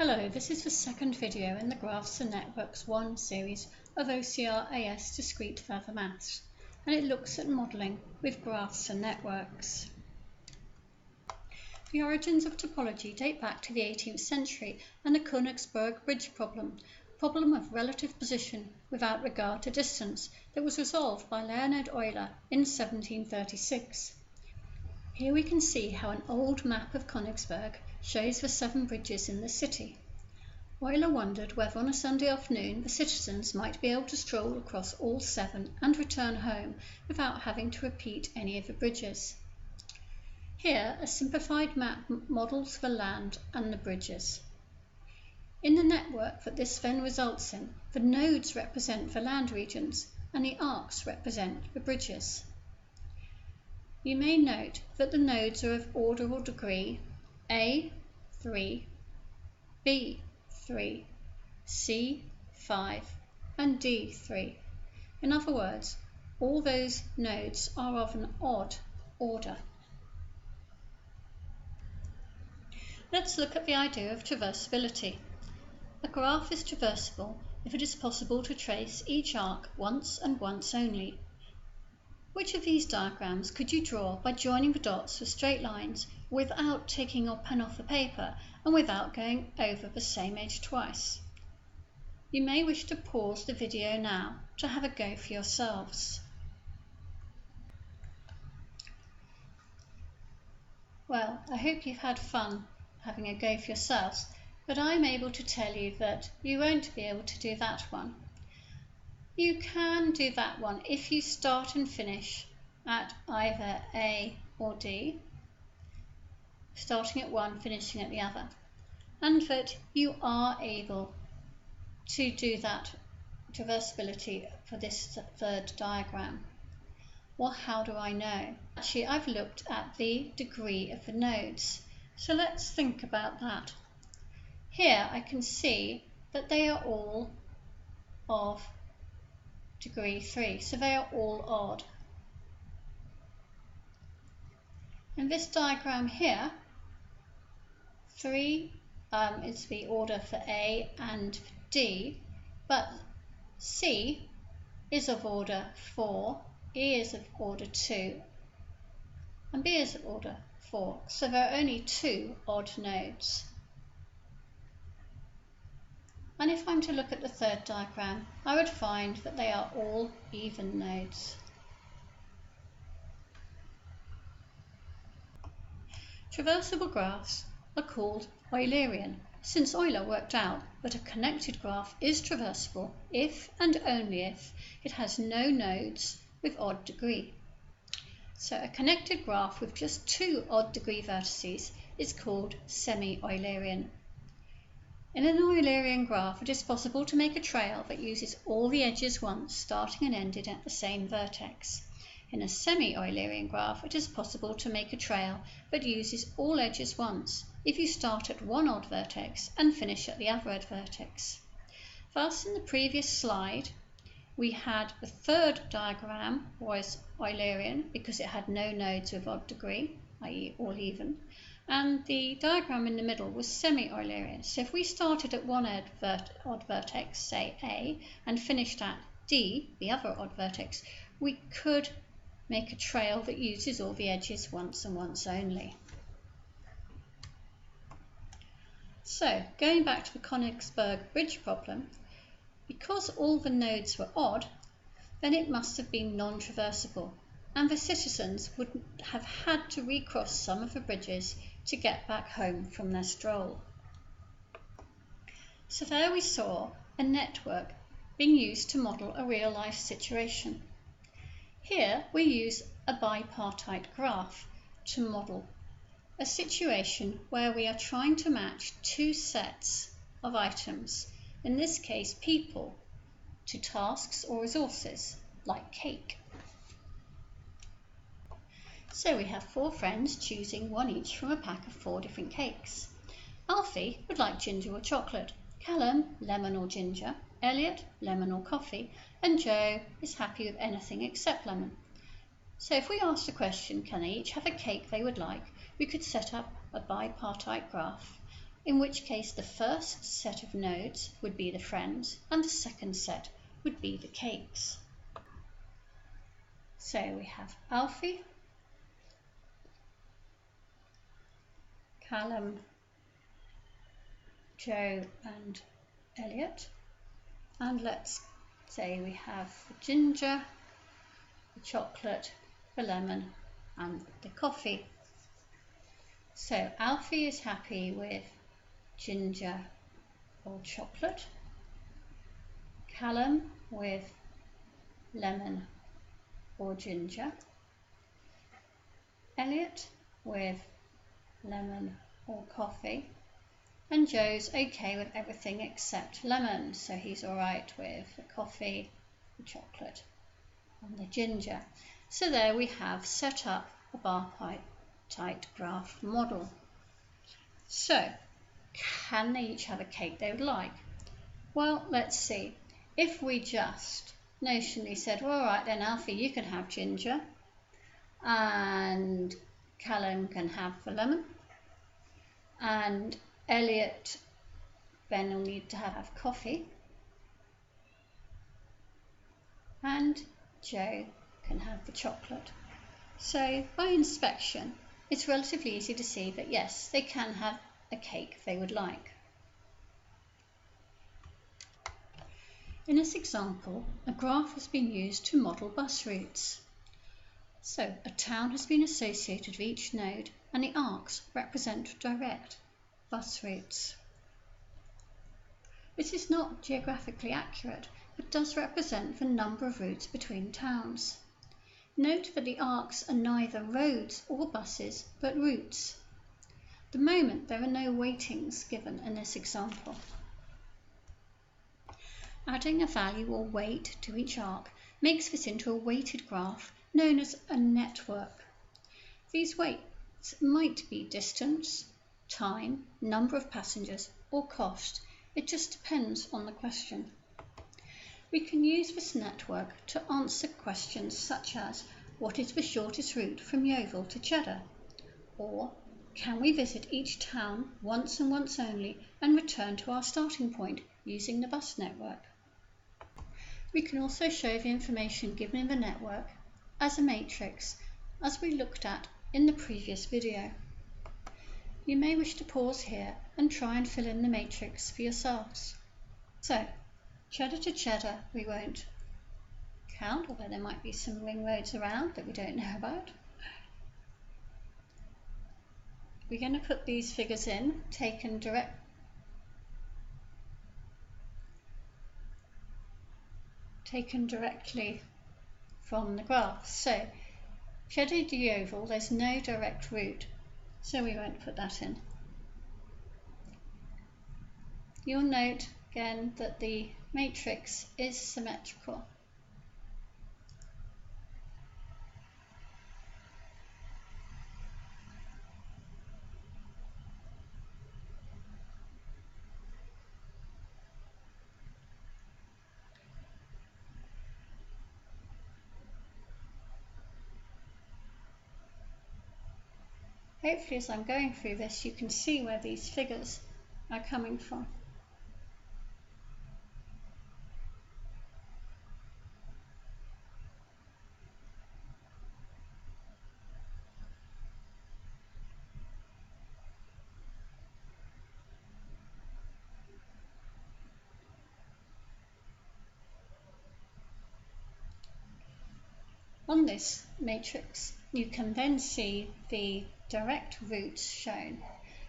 Hello, this is the second video in the Graphs and Networks 1 series of OCR Discrete Further Maths, and it looks at modelling with graphs and networks. The origins of topology date back to the 18th century and the Königsberg bridge problem of relative position without regard to distance that was resolved by Leonhard Euler in 1736. Here we can see how an old map of Königsberg shows the 7 bridges in the city. Euler wondered whether on a Sunday afternoon the citizens might be able to stroll across all 7 and return home without having to repeat any of the bridges. Here, a simplified map models the land and the bridges. In the network that this then results in, the nodes represent the land regions and the arcs represent the bridges. You may note that the nodes are of order or degree A, 3, B, 3, C, 5, and D, 3. In other words, all those nodes are of an odd order. Let's look at the idea of traversability. A graph is traversable if it is possible to trace each arc once and once only. Which of these diagrams could you draw by joining the dots with straight lines without taking your pen off the paper and without going over the same edge twice? You may wish to pause the video now to have a go for yourselves. Well, I hope you've had fun having a go for yourselves, but I'm able to tell you that you won't be able to do that one. You can do that one if you start and finish at either A or D, starting at one, finishing at the other, and that you are able to do that traversability for this third diagram. Well, how do I know? Actually, I've looked at the degree of the nodes, so let's think about that. Here I can see that they are all of degree 3, so they are all odd. In this diagram here, 3 is the order for A and D, but C is of order 4, E is of order 2, and B is of order 4, so there are only 2 odd nodes. And if I'm to look at the third diagram, I would find that they are all even nodes. Traversable graphs are called Eulerian, since Euler worked out that a connected graph is traversable if and only if it has no nodes with odd degree. So a connected graph with just 2 odd degree vertices is called semi-Eulerian. In an Eulerian graph, it is possible to make a trail that uses all the edges once, starting and ending at the same vertex. In a semi-Eulerian graph, it is possible to make a trail that uses all edges once, if you start at one odd vertex and finish at the other odd vertex. Thus, in the previous slide, we had the third diagram was Eulerian because it had no nodes with odd degree, i.e. all even, and the diagram in the middle was semi-Eulerian. So if we started at one odd vertex, say A, and finished at D, the other odd vertex, we could make a trail that uses all the edges once and once only. So, going back to the Königsberg bridge problem, because all the nodes were odd, then it must have been non-traversable, and the citizens would have had to recross some of the bridges to get back home from their stroll. So there we saw a network being used to model a real-life situation. Here we use a bipartite graph to model a situation where we are trying to match 2 sets of items, in this case people, to tasks or resources, like cake. So we have 4 friends choosing one each from a pack of 4 different cakes. Alfie would like ginger or chocolate, Callum lemon or ginger, Elliot lemon or coffee, and Joe is happy with anything except lemon. So if we asked the question, can they each have a cake they would like, we could set up a bipartite graph in which case the first set of nodes would be the friends and the second set would be the cakes. So we have Alfie, Callum, Joe and Elliot, and let's say we have the ginger, the chocolate, the lemon and the coffee. So Alfie is happy with ginger or chocolate, Callum with lemon or ginger, Elliot with lemon or coffee, and Joe's okay with everything except lemon, so he's alright with the coffee, the chocolate and the ginger. So there we have set up a bipartite graph model. So can they each have a cake they would like? Well, let's see. If we just notionally said, well, all right then Alfie, you can have ginger and Callum can have the lemon and Elliot then will need to have coffee and Joe can have the chocolate. So by inspection it's relatively easy to see that yes, they can have a cake they would like. In this example, a graph has been used to model bus routes. So a town has been associated with each node and the arcs represent direct bus routes. This is not geographically accurate, but does represent the number of routes between towns. Note that the arcs are neither roads or buses, but routes. At the moment, there are no weightings given in this example. Adding a value or weight to each arc makes this into a weighted graph known as a network. These weights might be distance, time, number of passengers, or cost. It just depends on the question. We can use this network to answer questions such as, what is the shortest route from Yeovil to Cheddar? Or, can we visit each town once and once only and return to our starting point using the bus network? We can also show the information given in the network as a matrix, as we looked at in the previous video. You may wish to pause here and try and fill in the matrix for yourselves. So, Cheddar to Cheddar we won't count, although there might be some ring roads around that we don't know about. We're going to put these figures in, taken directly from the graph. So, Cheddar to Yeovil, there's no direct route, so we won't put that in. You'll note again that the matrix is symmetrical. Hopefully as I'm going through this you can see where these figures are coming from. On this matrix you can then see the direct routes shown.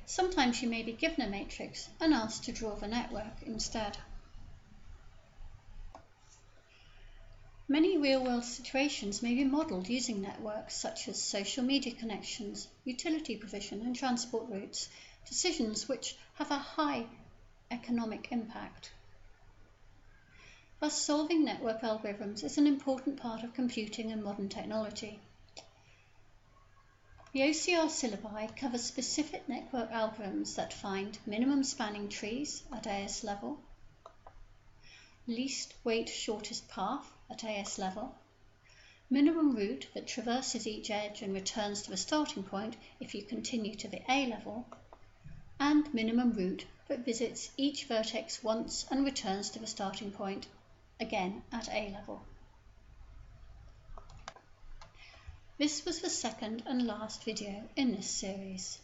Sometimes you may be given a matrix and asked to draw the network instead. Many real-world situations may be modelled using networks such as social media connections, utility provision and transport routes, decisions which have a high economic impact. Thus, solving network algorithms is an important part of computing and modern technology. The OCR syllabi covers specific network algorithms that find minimum spanning trees at AS level, least weight shortest path at AS level, minimum route that traverses each edge and returns to the starting point if you continue to the A level, and minimum root that visits each vertex once and returns to the starting point, again at A level. This was the second and last video in this series.